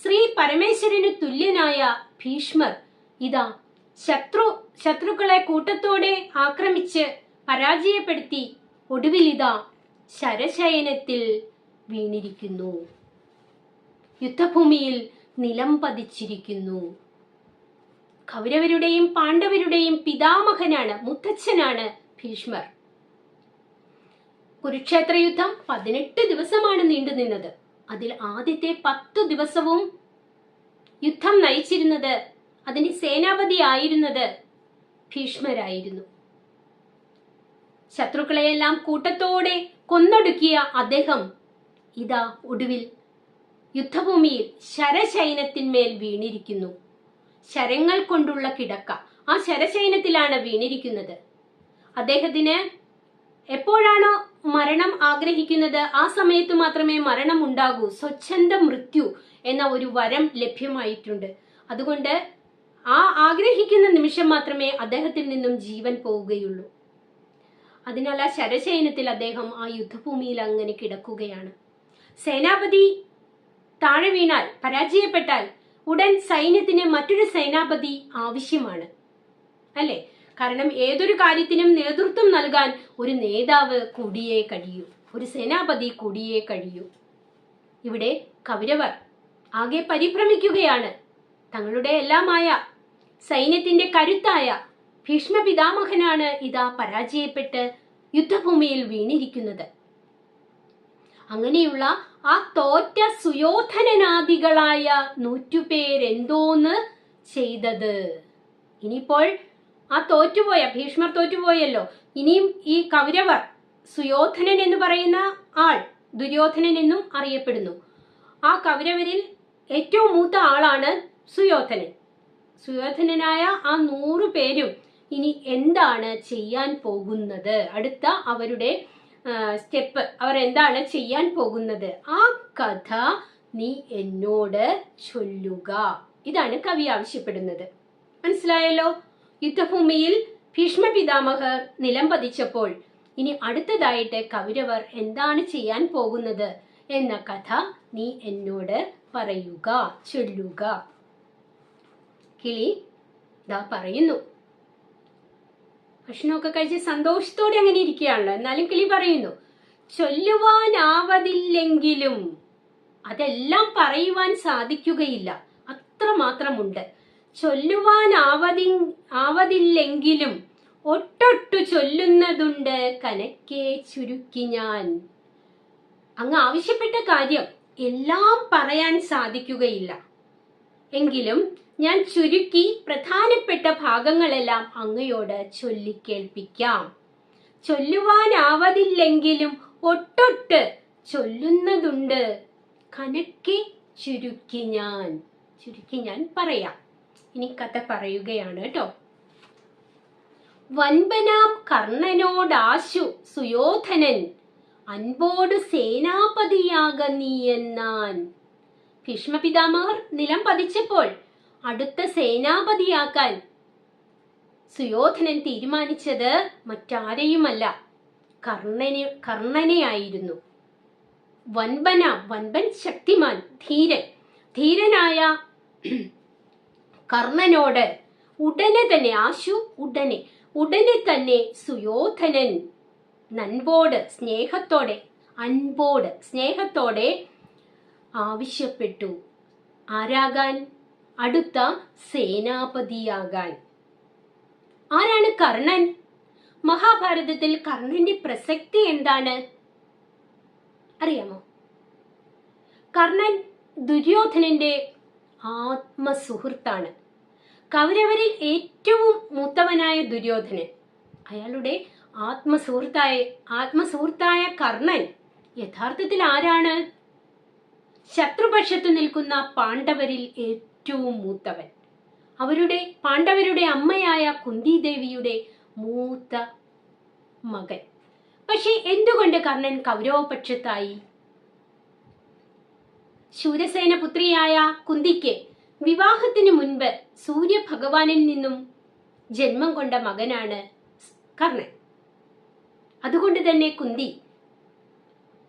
ശ്രീ പരമേശ്വരന് തുല്യനായ ഭീഷ്മർ ഇതാ ശത്രുക്കളെ കൂട്ടത്തോടെ ആക്രമിച്ച് പരാജയപ്പെടുത്തി ഒടുവിൽ ഇതാ ശരശയനത്തിൽ വീണിരിക്കുന്നു, യുദ്ധഭൂമിയിൽ നിലം പതിച്ചിരിക്കുന്നു. കൗരവരുടെയും പാണ്ഡവരുടെയും പിതാമഹനാണ്, മുത്തച്ഛനാണ് ഭീഷ്മർ. കുരുക്ഷേത്ര യുദ്ധം 18 ദിവസമാണ് നീണ്ടുനിന്നത്. അതിൽ ആദ്യത്തെ 10 ദിവസവും യുദ്ധം നയിച്ചിരുന്നത്, അതിന്റെ സേനാപതി ആയിരുന്നത് ഭീഷ്മരായിരുന്നു. ശത്രുക്കളെയെല്ലാം കൂട്ടത്തോടെ കൊന്നൊടുക്കിയ അദ്ദേഹം ഇതാ ഒടുവിൽ യുദ്ധഭൂമിയിൽ ശരശയനത്തിന്മേൽ വീണിരിക്കുന്നു. ശരങ്ങൾ കൊണ്ടുള്ള കിടക്ക, ആ ശരശയനത്തിലാണ് വീണിരിക്കുന്നത്. അദ്ദേഹത്തിന് എപ്പോഴാണോ മരണം ആഗ്രഹിക്കുന്നത് ആ സമയത്ത് മാത്രമേ മരണം ഉണ്ടാകൂ. സ്വച്ഛന്ത മൃത്യു എന്ന ഒരു വരം ലഭ്യമായിട്ടുണ്ട്. അതുകൊണ്ട് ആ ആഗ്രഹിക്കുന്ന നിമിഷം മാത്രമേ അദ്ദേഹത്തിൽ നിന്നും ജീവൻ പോവുകയുള്ളൂ. അതിനാൽ ആ ശരശയനത്തിൽ അദ്ദേഹം ആ യുദ്ധഭൂമിയിൽ അങ്ങനെ കിടക്കുകയാണ്. സേനാപതി താഴെ വീണാൽ, പരാജയപ്പെട്ടാൽ ഉടൻ സൈന്യത്തിന് മറ്റൊരു സേനാപതി ആവശ്യമാണ്, അല്ലെ? കാരണം ഏതൊരു കാര്യത്തിനും നേതൃത്വം നൽകാൻ ഒരു നേതാവ് കൂടിയേ കഴിയൂ, ഒരു സേനാപതി കൂടിയേ കഴിയൂ. ഇവിടെ കൗരവർ ആകെ പരിഭ്രമിക്കുകയാണ്. തങ്ങളുടെ എല്ലാമായ സൈന്യത്തിന്റെ കരുത്തായ ഭീഷ്മ പിതാമഹനാണ് ഇതാ പരാജയപ്പെട്ട് യുദ്ധഭൂമിയിൽ വീണിരിക്കുന്നത്. അങ്ങനെയുള്ള ആ തോറ്റ സുയോധനനാദികളായ 100 പേരെന്തോന്ന് ചെയ്തത്? ഇനിയിപ്പോൾ ആ തോറ്റുപോയ ഭീഷ്മർ തോറ്റുപോയല്ലോ. ഇനിയും ഈ കൗരവർ, സുയോധനൻ എന്ന് പറയുന്ന ആൾ ദുര്യോധനൻ എന്നും അറിയപ്പെടുന്നു. ആ കൗരവരിൽ ഏറ്റവും മൂത്ത ആളാണ് സുയോധനൻ. സുയോധനനായ ആ 100 പേരും ഇനി എന്താണ് ചെയ്യാൻ പോകുന്നത്? അടുത്ത അവരുടെ സ്റ്റെപ്പ്, അവർ എന്താണ് ചെയ്യാൻ പോകുന്നത്? ആ കഥ നീ എന്നോട് ചൊല്ലുക. ഇതാണ് കവി ആവശ്യപ്പെടുന്നത്. മനസ്സിലായല്ലോ? യുദ്ധഭൂമിയിൽ ഭീഷ്മ പിതാമഹർ നിലം പതിച്ചപ്പോൾ ഇനി അടുത്തതായിട്ട് കൗരവർ എന്താണ് ചെയ്യാൻ പോകുന്നത് എന്ന കഥ നീ എന്നോട് പറയുക, ചൊല്ലുക. കിളി ദാ പറയുന്നു. ഭക്ഷണമൊക്കെ കഴിച്ച് സന്തോഷത്തോടെ അങ്ങനെ ഇരിക്കുകയാണല്ലോ. എന്നാലും കിളി പറയുന്നു, ചൊല്ലുവാനാവതില്ലെങ്കിലും, അതെല്ലാം പറയുവാൻ സാധിക്കുകയില്ല, അത്രമാത്രമുണ്ട്. ചൊല്ലുവാനാവതില്ലെങ്കിലും ഒട്ടൊട്ടു ചൊല്ലുന്നതുണ്ട് കനക്കെ ചുരുക്കി ഞാൻ. അങ്ങ് ആവശ്യപ്പെട്ട കാര്യം എല്ലാം പറയാൻ സാധിക്കുകയില്ല, എങ്കിലും ഞാൻ ചുരുക്കി പ്രധാനപ്പെട്ട ഭാഗങ്ങളെല്ലാം അങ്ങയോട് ചൊല്ലിക്കേൾപ്പിക്കാം. ചൊല്ലുവാനാവതില്ലെങ്കിലും ഒട്ടൊട്ട് ചൊല്ലുന്നതുണ്ട് കനക്കെ ചുരുക്കി ഞാൻ പറയാം. ഇനി കഥ പറയുകയാണ് കേട്ടോ. വൻപനാം കർണനോടാശു സുയോധനൻ അൻപോടു സേനാപതിയാക നീ എന്നാൻ. ഭീഷ്മ പിതാമഹർ നിലം പതിച്ചപ്പോൾ അടുത്ത സേനാപതിയാക്കാൻ സുയോധനൻ തീരുമാനിച്ചത് മറ്റാരെയുമല്ല, കർണനെയായിരുന്നു. വൻപൻ ശക്തിമാൻ, ധീരനായ കർണനോട് ഉടനെ തന്നെ, ഉടനെ തന്നെ സുയോധനൻ അൻപോട് സ്നേഹത്തോടെ ആവശ്യപ്പെട്ടു. ആരാകാൻ? അടുത്ത സേനാപതിയാകാൻ. ആരാണ് കർണൻ? മഹാഭാരതത്തിൽ കർണന്റെ പ്രസക്തി എന്താണ് അറിയാമോ? കർണൻ ദുര്യോധനന്റെ ആത്മസുഹൃത്താണ്. കൗരവരിൽ ഏറ്റവും മൂത്തവനായ ദുര്യോധനൻ, അയാളുടെ ആത്മസുഹൃത്തായ കർണൻ യഥാർത്ഥത്തിൽ ആരാണ്? ശത്രുപക്ഷത്ത് നിൽക്കുന്ന പാണ്ഡവരിൽ ഏറ്റവും മൂത്തവൻ. പാണ്ഡവരുടെ അമ്മയായ കുന്തിദേവിയുടെ മൂത്ത മകൻ. പക്ഷെ എന്തുകൊണ്ട് കർണൻ കൗരവപക്ഷത്തായി? ശൂരസേന പുത്രിയായ കുന്തിക്ക് വിവാഹത്തിന് മുൻപ് സൂര്യഭഗവാനിൽ നിന്നും ജന്മം കൊണ്ട മകനാണ് കർണൻ. അതുകൊണ്ട് തന്നെ കുന്തി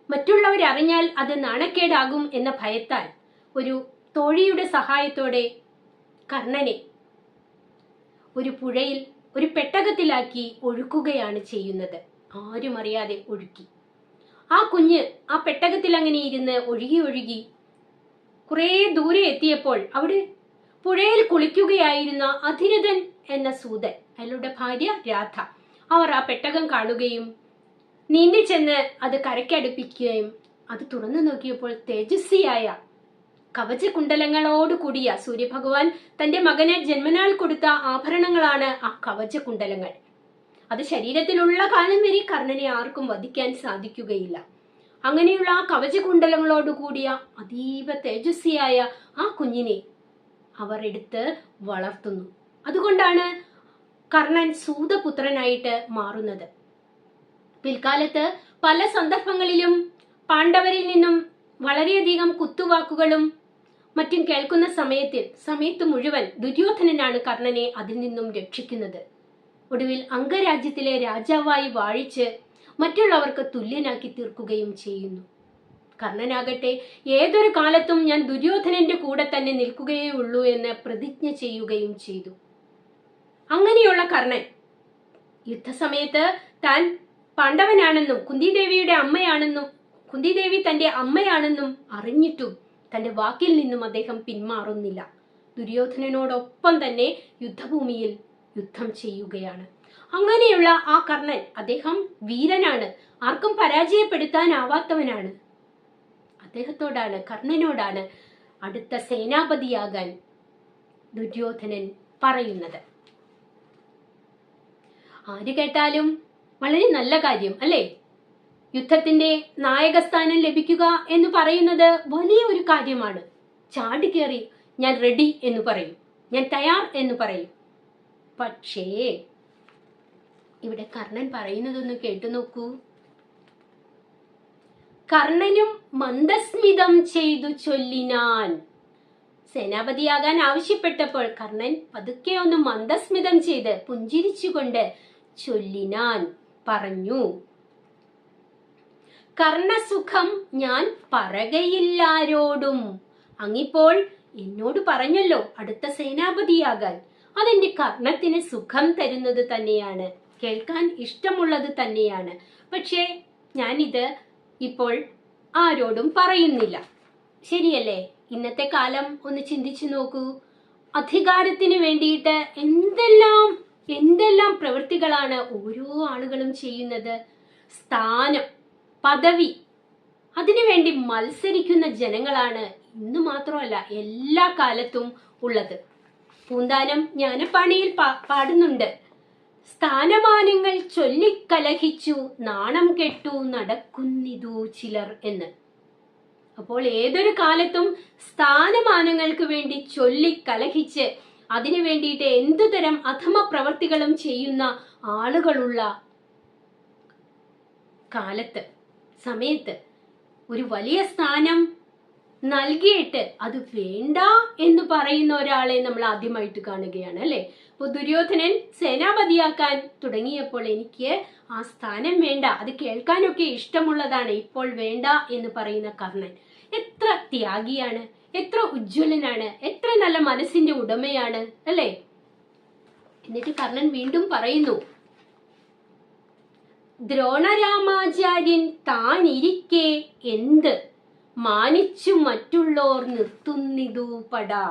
മറ്റുള്ളവരറിഞ്ഞാൽ അത് നാണക്കേടാകും എന്ന ഭയത്താൽ ഒരു തോഴിയുടെ സഹായത്തോടെ കർണനെ ഒരു പുഴയിൽ ഒരു പെട്ടകത്തിലാക്കി ഒഴുക്കുകയാണ് ചെയ്യുന്നത്. ആരും അറിയാതെ ഒഴുക്കി. ആ കുഞ്ഞ് ആ പെട്ടകത്തിൽ അങ്ങനെ ഇരുന്ന് ഒഴുകി കുറെ ദൂരെ എത്തിയപ്പോൾ അവിടെ പുഴയിൽ കുളിക്കുകയായിരുന്ന അധിരഥൻ എന്ന സൂതൻ, അയാളുടെ ഭാര്യ രാധ, അവർ ആ പെട്ടകം കാണുകയും നീന്തി ചെന്ന് അത് കരയ്ക്കടുപ്പിക്കുകയും അത് തുറന്നു നോക്കിയപ്പോൾ തേജസ്വിയായ കവചകുണ്ടലങ്ങളോട് കൂടിയ സൂര്യഭഗവാൻ തന്റെ മകന് ജന്മനാൽ കൊടുത്ത ആഭരണങ്ങളാണ് ആ കവചകുണ്ടലങ്ങൾ. അത് ശരീരത്തിലുള്ള കാലം വരെ കർണനെ ആർക്കും വധിക്കാൻ സാധിക്കുകയില്ല. അങ്ങനെയുള്ള ആ കവചകുണ്ടലങ്ങളോട് കൂടിയ അതീവ തേജസ്വിയായ ആ കുഞ്ഞിനെ അവർ എടുത്ത് വളർത്തുന്നു. അതുകൊണ്ടാണ് കർണൻ സൂതപുത്രനായിട്ട് മാറുന്നത്. പിൽക്കാലത്ത് പല സന്ദർഭങ്ങളിലും പാണ്ഡവരിൽ നിന്നും വളരെയധികം കുത്തുവാക്കുകളും മറ്റും കേൾക്കുന്ന സമയത്ത് മുഴുവൻ ദുര്യോധനനാണ് കർണനെ അതിൽ നിന്നും രക്ഷിക്കുന്നത്. ഒടുവിൽ അംഗരാജ്യത്തിലെ രാജാവായി വാഴിച്ച് മറ്റുള്ളവർക്ക് തുല്യനാക്കി തീർക്കുകയും ചെയ്യുന്നു. കർണനാകട്ടെ ഏതൊരു കാലത്തും ഞാൻ ദുര്യോധനന്റെ കൂടെ തന്നെ നിൽക്കുകയേ ഉള്ളൂ എന്ന് പ്രതിജ്ഞ ചെയ്യുകയും ചെയ്തു. അങ്ങനെയുള്ള കർണൻ യുദ്ധസമയത്ത് താൻ പാണ്ഡവനാണെന്നും കുന്തിദേവി തന്റെ അമ്മയാണെന്നും അറിഞ്ഞിട്ടും തന്റെ വാക്കിൽ നിന്നും അദ്ദേഹം പിന്മാറുന്നില്ല. ദുര്യോധനനോടൊപ്പം തന്നെ യുദ്ധഭൂമിയിൽ യുദ്ധം ചെയ്യുകയാണ്. അങ്ങനെയുള്ള ആ കർണൻ, അദ്ദേഹം വീരനാണ്, ആർക്കും പരാജയപ്പെടുത്താനാവാത്തവനാണ്. കർണനോടാണ് അടുത്ത സേനാപതിയാകാൻ ദുര്യോധനൻ പറയുന്നത്. ആര് കേട്ടാലും വളരെ നല്ല കാര്യം അല്ലേ? യുദ്ധത്തിന്റെ നായകസ്ഥാനം ലഭിക്കുക എന്ന് പറയുന്നത് വലിയ ഒരു കാര്യമാണ്. ചാടിക്കേറി ഞാൻ റെഡി എന്ന് പറയും, ഞാൻ തയ്യാർ എന്ന് പറയും. പക്ഷേ ഇവിടെ കർണൻ പറയുന്നതൊന്ന് കേട്ടു നോക്കൂ. കർണനും മന്ദസ്മിതം ചെയ്തു ചൊല്ലിനാൻ. സേനാപതിയാകാൻ ആവശ്യപ്പെട്ടപ്പോൾ കർണൻ പതുക്കെ ഒന്ന് മന്ദസ്മിതം ചെയ്ത് പുഞ്ചിരിച്ചുകൊണ്ട് ചൊല്ലിനാൻ, പറഞ്ഞു, കർണസുഖം ഞാൻ പറകയില്ലാരോടും. അങ്ങിപ്പോൾ എന്നോട് പറഞ്ഞല്ലോ അടുത്ത സേനാപതിയാകാൻ. അതെന്റെ കർണത്തിന് സുഖം തരുന്നത് തന്നെയാണ്, കേൾക്കാൻ ഇഷ്ടമുള്ളത് തന്നെയാണ്. പക്ഷേ ഞാനിത് ഇപ്പോൾ ആരോടും പറയുന്നില്ല. ശരിയല്ലേ? ഇന്നത്തെ കാലം ഒന്ന് ചിന്തിച്ചു നോക്കൂ. അധികാരത്തിന് വേണ്ടിയിട്ട് എന്തെല്ലാം പ്രവൃത്തികളാണ് ഓരോ ആളുകളും ചെയ്യുന്നത്. സ്ഥാനം, പദവി, അതിനുവേണ്ടി മത്സരിക്കുന്ന ജനങ്ങളാണ് ഇന്ന് മാത്രമല്ല എല്ലാ കാലത്തും ഉള്ളത്. പൂന്താനം ജ്ഞാനപ്പാണിയിൽ പാടുന്നുണ്ട്, സ്ഥാനമാനങ്ങൾ ചൊല്ലിക്കലഹിച്ചു നാണം കെട്ടു നടക്കുന്നിതു ചിലർ എന്ന്. അപ്പോൾ ഏതൊരു കാലത്തും സ്ഥാനമാനങ്ങൾക്ക് വേണ്ടി ചൊല്ലിക്കലഹിച്ച് അതിനു വേണ്ടിയിട്ട് എന്തുതരം അധമ പ്രവർത്തികളും ചെയ്യുന്ന ആളുകളുള്ള സമയത്ത് ഒരു വലിയ സ്ഥാനം നൽകിയിട്ട് അത് വേണ്ട എന്ന് പറയുന്ന ഒരാളെ നമ്മൾ ആദ്യമായിട്ട് കാണുകയാണ് അല്ലെ? അപ്പൊ ദുര്യോധനൻ സേനാപതിയാക്കാൻ തുടങ്ങിയപ്പോൾ എനിക്ക് ആ സ്ഥാനം വേണ്ട, അത് കേൾക്കാനൊക്കെ ഇഷ്ടമുള്ളതാണ്, ഇപ്പോൾ വേണ്ട എന്ന് പറയുന്ന കർണൻ എത്ര ത്യാഗിയാണ്, എത്ര ഉജ്ജ്വലനാണ്, എത്ര നല്ല മനസ്സിന്റെ ഉടമയാണ് അല്ലെ? എന്നിട്ട് കർണൻ വീണ്ടും പറയുന്നു, ദ്രോണരാമാചാര്യൻ താനിരിക്കെ എന്ത് മാനിച്ചു മറ്റുള്ളോർ നിർത്തുന്നിതു പടാ.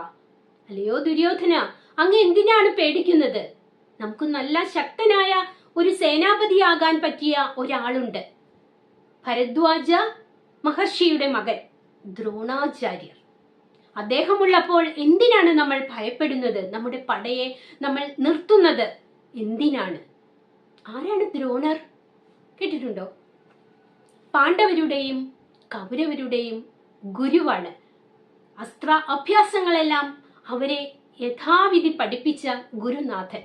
അല്ലയോ ദുര്യോധന, അങ്ങ് എന്തിനാണ് പേടിക്കുന്നത്? നമുക്ക് നല്ല ശക്തനായ ഒരു സേനാപതിയാകാൻ പറ്റിയ ഒരാളുണ്ട്. ഭരദ്വാജ മഹർഷിയുടെ മകൻ ദ്രോണാചാര്യർ. അദ്ദേഹമുള്ളപ്പോൾ എന്തിനാണ് നമ്മൾ ഭയപ്പെടുന്നത്? നമ്മുടെ പടയെ നമ്മൾ നിർത്തുന്നത് എന്തിനാണ്? ആരാണ് ദ്രോണർ? കേട്ടിട്ടുണ്ടോ? പാണ്ഡവരുടെയും കൗരവരുടെയും ഗുരുവാണ്. അസ്ത്ര അഭ്യാസങ്ങളെല്ലാം അവരെ യഥാവിധി പഠിപ്പിച്ച ഗുരുനാഥൻ.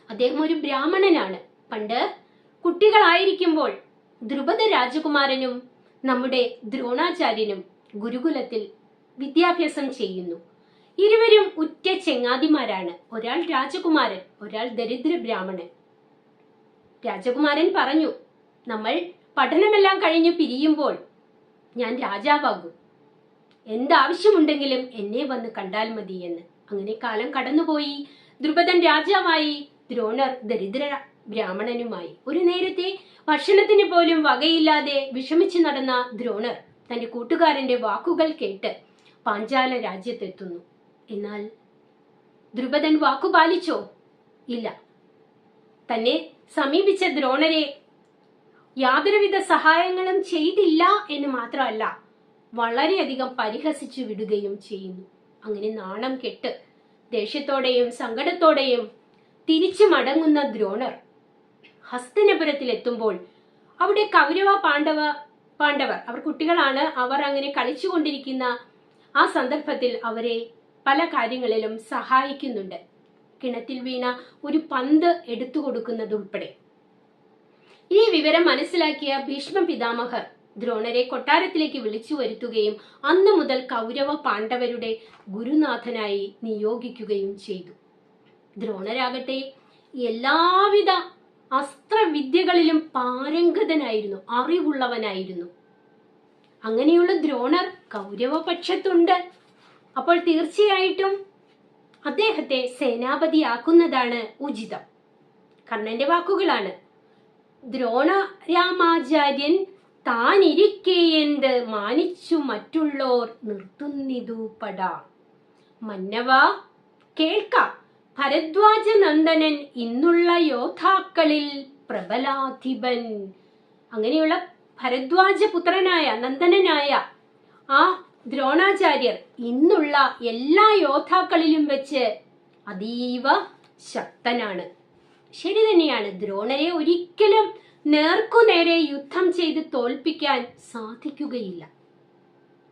അദ്ദേഹം ഒരു ബ്രാഹ്മണനാണ്. പണ്ട് കുട്ടികളായിരിക്കുമ്പോൾ ദ്രുപദ രാജകുമാരനും നമ്മുടെ ദ്രോണാചാര്യനും ഗുരുകുലത്തിൽ വിദ്യാഭ്യാസം ചെയ്യുന്നു. ഇരുവരും ഉറ്റ ചെങ്ങാതിമാരാണ്. ഒരാൾ രാജകുമാരൻ, ഒരാൾ ദരിദ്ര ബ്രാഹ്മണൻ. രാജകുമാരൻ പറഞ്ഞു, നമ്മൾ പഠനമെല്ലാം കഴിഞ്ഞ് പിരിയുമ്പോൾ ഞാൻ രാജാവാകും. എന്താവശ്യമുണ്ടെങ്കിലും എന്നെ വന്ന് കണ്ടാൽ മതി എന്ന്. അങ്ങനെ കാലം കടന്നുപോയി. ദ്രുപദൻ രാജാവായി, ദ്രോണർ ദരിദ്ര ബ്രാഹ്മണനുമായി. ഒരു നേരത്തെ ഭക്ഷണത്തിന് പോലും വകയില്ലാതെ വിഷമിച്ചു നടന്ന ദ്രോണർ തന്റെ കൂട്ടുകാരന്റെ വാക്കുകൾ കേട്ട് പാഞ്ചാല രാജ്യത്തെത്തുന്നു. എന്നാൽ ദ്രുപദൻ വാക്കുപാലിച്ചോ? ഇല്ല. തന്നെ സമീപിച്ച ദ്രോണരെ യാതൊരുവിധ സഹായങ്ങളും ചെയ്തില്ല എന്ന് മാത്രമല്ല, വളരെയധികം പരിഹസിച്ചു വിടുകയും ചെയ്യുന്നു. അങ്ങനെ നാണം കെട്ട് ദേഷ്യത്തോടെയും സങ്കടത്തോടെയും തിരിച്ചു മടങ്ങുന്ന ദ്രോണർ ഹസ്തിനപുരത്തിലെത്തുമ്പോൾ അവിടെ കൗരവ പാണ്ഡവർ അവർ കുട്ടികളാണ്. അവർ അങ്ങനെ കളിച്ചുകൊണ്ടിരിക്കുന്ന ആ സന്ദർഭത്തിൽ അവരെ പല കാര്യങ്ങളിലും സഹായിക്കുന്നുണ്ട്. കിണറ്റിൽ വീണ ഒരു പന്ത് എടുത്തു കൊടുക്കുന്നത് ഉൾപ്പെടെ. ഈ വിവരം മനസ്സിലാക്കിയ ഭീഷ്മ പിതാമഹർ ദ്രോണരെ കൊട്ടാരത്തിലേക്ക് വിളിച്ചു വരുത്തുകയും അന്നു മുതൽ കൗരവ പാണ്ഡവരുടെ ഗുരുനാഥനായി നിയോഗിക്കുകയും ചെയ്തു. ദ്രോണരാകട്ടെ എല്ലാവിധ അസ്ത്രവിദ്യകളിലും പാരംഗതനായിരുന്നു, അറിവുള്ളവനായിരുന്നു. അങ്ങനെയുള്ള ദ്രോണർ കൗരവ പക്ഷത്തുണ്ട്. അപ്പോൾ തീർച്ചയായിട്ടും അദ്ദേഹത്തെ സേനാപതിയാക്കുന്നതാണ് ഉചിതം. കർണന്റെ വാക്കുകളാണ്, ദ്രോണരാമാചാര്യൻ താനിരിക്കെ എന്ത് മാനിച്ചു മറ്റുള്ളോർ നിർത്തുന്നിതു പടാ. മന്നവ കേൾക്ക, ഭരദ്വാജ നന്ദനൻ ഇന്നുള്ള യോദ്ധാക്കളിൽ പ്രബലാധിപൻ. അങ്ങനെയുള്ള ഭരദ്വാജ പുത്രനായ നന്ദനനായ ആ ദ്രോണാചാര്യർ ഇന്നുള്ള എല്ലാ യോദ്ധാക്കളിലും വെച്ച് അതീവ ശക്തനാണ്. ശരി തന്നെയാണ്. ദ്രോണരെ ഒരിക്കലും നേർക്കുനേരെ യുദ്ധം ചെയ്ത് തോൽപ്പിക്കാൻ സാധിക്കുകയില്ല.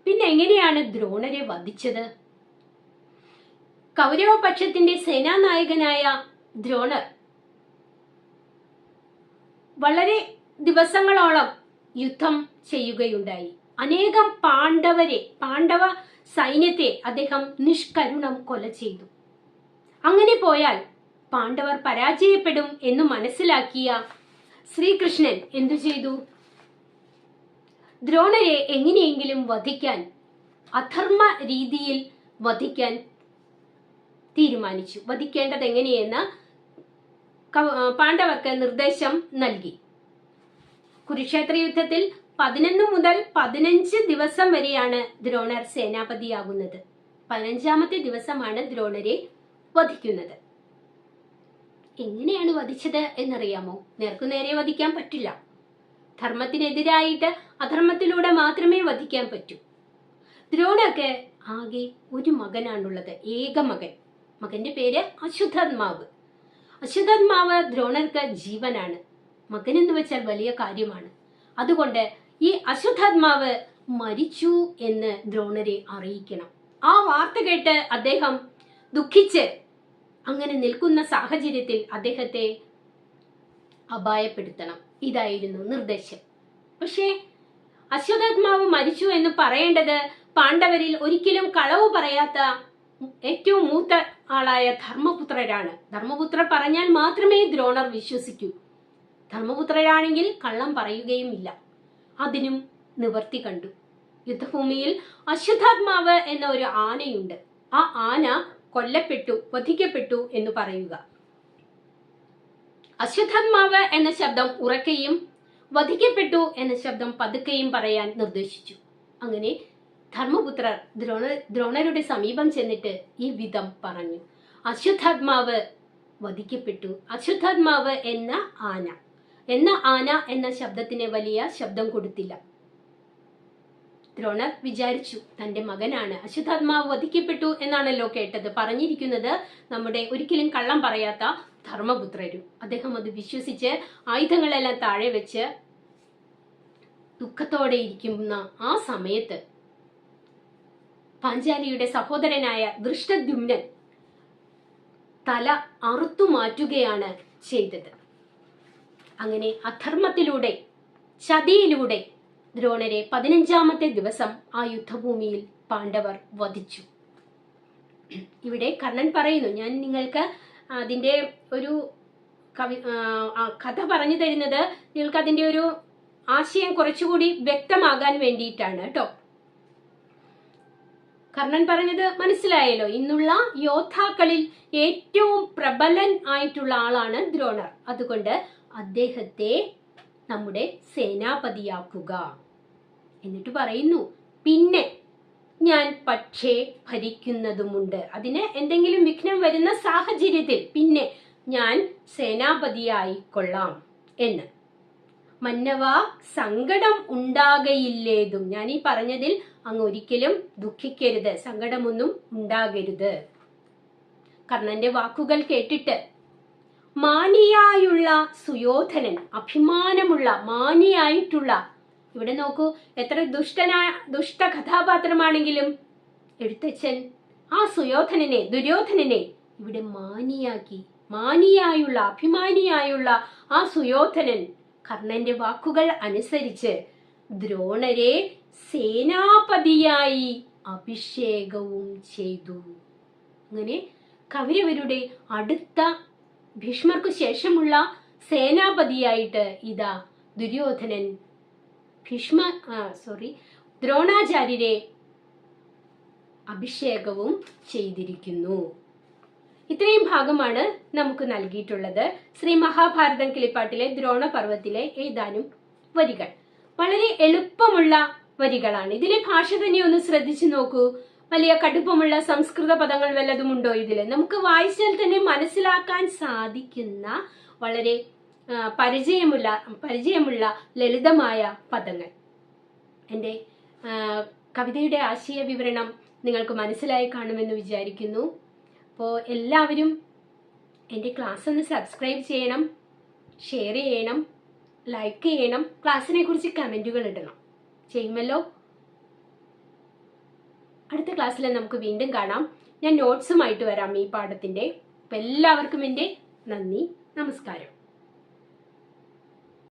പിന്നെ എങ്ങനെയാണ് ദ്രോണരെ വധിച്ചത്? കൗരവപക്ഷത്തിന്റെ സേനാനായകനായ ദ്രോണർ വളരെ ദിവസങ്ങളോളം യുദ്ധം ചെയ്യുകയുണ്ടായി. അനേകം പാണ്ഡവ സൈന്യത്തെ അദ്ദേഹം നിഷ്കരുണം കൊല ചെയ്തു. അങ്ങനെ പോയാൽ പാണ്ഡവർ പരാജയപ്പെടും എന്ന് മനസ്സിലാക്കിയ ശ്രീകൃഷ്ണൻ എന്തു ചെയ്തു? ദ്രോണരെ എങ്ങനെയെങ്കിലും വധിക്കാൻ, അധർമ്മ രീതിയിൽ വധിക്കാൻ തീരുമാനിച്ചു. വധിക്കേണ്ടത് എങ്ങനെയെന്ന് പാണ്ഡവർക്ക് നിർദ്ദേശം നൽകി. കുരുക്ഷേത്ര യുദ്ധത്തിൽ 11 മുതൽ 15 ദിവസം വരെയാണ് ദ്രോണർ സേനാപതിയാകുന്നത്. 15ാമത്തെ ദിവസമാണ് ദ്രോണരെ വധിക്കുന്നത്. എങ്ങനെയാണ് വധിച്ചത് എന്നറിയാമോ? നേർക്കുനേരെ വധിക്കാൻ പറ്റില്ല. ധർമ്മത്തിനെതിരായിട്ട് അധർമ്മത്തിലൂടെ മാത്രമേ വധിക്കാൻ പറ്റൂ. ദ്രോണർക്ക് ആകെ ഒരു മകനാണുള്ളത്, ഏക മകൻ. മകന്റെ പേര് അശ്വത്ഥാത്മാവ്. അശ്വത്ഥാത്മാവ് ദ്രോണർക്ക് ജീവനാണ്. മകൻ എന്ന് വെച്ചാൽ വലിയ കാര്യമാണ്. അതുകൊണ്ട് ഈ അശ്വത്ഥാത്മാവ് മരിച്ചു എന്ന് ദ്രോണരെ അറിയിക്കണം. ആ വാർത്ത കേട്ട് അദ്ദേഹം ദുഃഖിച്ച് അങ്ങനെ നിൽക്കുന്ന സാഹചര്യത്തിൽ അദ്ദേഹത്തെ അപായപ്പെടുത്തണം. ഇതായിരുന്നു നിർദ്ദേശം. പക്ഷേ അശ്വത്ഥാത്മാവ് മരിച്ചു എന്ന് പറയേണ്ടത് പാണ്ഡവരിൽ ഒരിക്കലും കളവ് പറയാത്ത ഏറ്റവും മൂത്ത ആളായ ധർമ്മപുത്രരാണ്. ധർമ്മപുത്രർ പറഞ്ഞാൽ മാത്രമേ ദ്രോണർ വിശ്വസിക്കൂ. ധർമ്മപുത്രരാണെങ്കിൽ കള്ളം പറയുകയുമില്ല. അതിനും നിവർത്തി കണ്ടു. യുദ്ധഭൂമിയിൽ അശ്വത്ഥാത്മാവ് എന്ന ഒരു ആനയുണ്ട്. ആ ആന കൊല്ലപ്പെട്ടു, വധിക്കപ്പെട്ടു എന്ന് പറയുക. അശ്വത്ഥാത്മാവ് എന്ന ശബ്ദം ഉറക്കെയും വധിക്കപ്പെട്ടു എന്ന ശബ്ദം പതുക്കെയും പറയാൻ നിർദ്ദേശിച്ചു. അങ്ങനെ ധർമ്മപുത്രർ ദ്രോണരുടെ സമീപം ചെന്നിട്ട് ഈ വിധം പറഞ്ഞു: അശ്വത്ഥാത്മാവ് വധിക്കപ്പെട്ടു. അശ്വത്ഥാത്മാവ് എന്ന ആന എന്ന ശബ്ദത്തിന് വലിയ ശബ്ദം കൊടുത്തില്ല. ദ്രോണർ വിചാരിച്ചു തന്റെ മകനാണ്. അശ്വത്ഥാത്മാവ് വധിക്കപ്പെട്ടു എന്നാണല്ലോ കേട്ടത്. പറഞ്ഞിരിക്കുന്നത് നമ്മുടെ ഒരിക്കലും കള്ളം പറയാത്ത ധർമ്മപുത്രരും. അദ്ദേഹം അത് വിശ്വസിച്ച് ആയുധങ്ങളെല്ലാം താഴെ വെച്ച് ദുഃഖത്തോടെ ഇരിക്കുന്ന ആ സമയത്ത് പാഞ്ചാലിയുടെ സഹോദരനായ ദൃഷ്ടദ്യുമ്നൻ തല അറുത്തുമാറ്റുകയാണ് ചെയ്തത്. അങ്ങനെ അധർമ്മത്തിലൂടെ, ചതിയിലൂടെ ദ്രോണരെ 15ാമത്തെ ദിവസം ആ യുദ്ധഭൂമിയിൽ പാണ്ഡവർ വധിച്ചു. ഇവിടെ കർണൻ പറയുന്നു, ഞാൻ നിങ്ങൾക്ക് അതിൻ്റെ ഒരു കഥ പറഞ്ഞു തരുന്നത് നിങ്ങൾക്ക് അതിൻ്റെ ഒരു ആശയം കുറച്ചുകൂടി വ്യക്തമാകാൻ വേണ്ടിയിട്ടാണ് കേട്ടോ. കർണൻ പറഞ്ഞത് മനസ്സിലായല്ലോ. ഇന്നുള്ള യോദ്ധാക്കളിൽ ഏറ്റവും പ്രബലൻ ആയിട്ടുള്ള ആളാണ് ദ്രോണർ. അതുകൊണ്ട് അദ്ദേഹത്തെ നമ്മുടെ സേനാപതിയാക്കുക. എന്നിട്ട് പറയുന്നു, പിന്നെ ഞാൻ പക്ഷേ ഭരിക്കുന്നതുമുണ്ട്. അതിന് എന്തെങ്കിലും വിഘ്നം വരുന്ന സാഹചര്യത്തിൽ പിന്നെ ഞാൻ സേനാപതിയായിക്കൊള്ളാം എന്ന്. മന്നവ സങ്കടം ഉണ്ടാകയില്ലേതും. ഞാൻ ഈ പറഞ്ഞതിൽ അങ്ങ് ഒരിക്കലും ദുഃഖിക്കരുത്, സങ്കടമൊന്നും ഉണ്ടാകരുത്. കർണന്റെ വാക്കുകൾ കേട്ടിട്ട് മാനിയായുള്ള സുയോധനൻ, അഭിമാനമുള്ള മാനിയായിട്ടുള്ള, ഇവിടെ നോക്കൂ എത്ര ദുഷ്ട കഥാപാത്രമാണെങ്കിലും എഴുത്തച്ഛൻ ആ സുയോധനനെ, ദുര്യോധനനെ ഇവിടെ മാനിയാക്കി. മാനിയായുള്ള, അഭിമാനിയായുള്ള ആ സുയോധനൻ കർണന്റെ വാക്കുകൾ അനുസരിച്ച് ദ്രോണരെ സേനാപതിയായി അഭിഷേകവും ചെയ്തു. അങ്ങനെ കൗരവരുടെ അടുത്ത, ഭീഷ്മർക്കു ശേഷമുള്ള സേനാപതിയായിട്ട് ഇതാ ദുര്യോധനൻ ദ്രോണാചാര്യരെ അഭിഷേകവും ചെയ്തിരിക്കുന്നു. ഇത്രയും ഭാഗമാണ് നമുക്ക് നൽകിയിട്ടുള്ളത്. ശ്രീ മഹാഭാരതം കിളിപ്പാട്ടിലെ ദ്രോണപർവ്വത്തിലെ ഏതാനും വരികൾ. വളരെ എളുപ്പമുള്ള വരികളാണ്. ഇതിലെ ഭാഷ തന്നെ ഒന്ന് ശ്രദ്ധിച്ചു നോക്കൂ. വലിയ കടുപ്പമുള്ള സംസ്കൃത പദങ്ങൾ വല്ലതുമുണ്ടോ ഇതിൽ? നമുക്ക് വായിച്ചാൽ തന്നെ മനസ്സിലാക്കാൻ സാധിക്കുന്ന വളരെ പരിചയമുള്ള ലളിതമായ പദങ്ങൾ. എൻ്റെ കവിതയുടെ ആശയ വിവരണം നിങ്ങൾക്ക് മനസ്സിലായി കാണുമെന്ന് വിചാരിക്കുന്നു. അപ്പോൾ എല്ലാവരും എൻ്റെ ക്ലാസ് ഒന്ന് സബ്സ്ക്രൈബ് ചെയ്യണം, ഷെയർ ചെയ്യണം, ലൈക്ക് ചെയ്യണം, ക്ലാസ്സിനെ കുറിച്ച് കമൻറ്റുകൾ ഇടണം. ചെയ്യുമല്ലോ. അടുത്ത ക്ലാസ്സിൽ നമുക്ക് വീണ്ടും കാണാം. ഞാൻ നോട്ട്സുമായിട്ട് വരാം ഈ പാഠത്തിൻ്റെ. അപ്പം എല്ലാവർക്കും എൻ്റെ നന്ദി, നമസ്കാരം.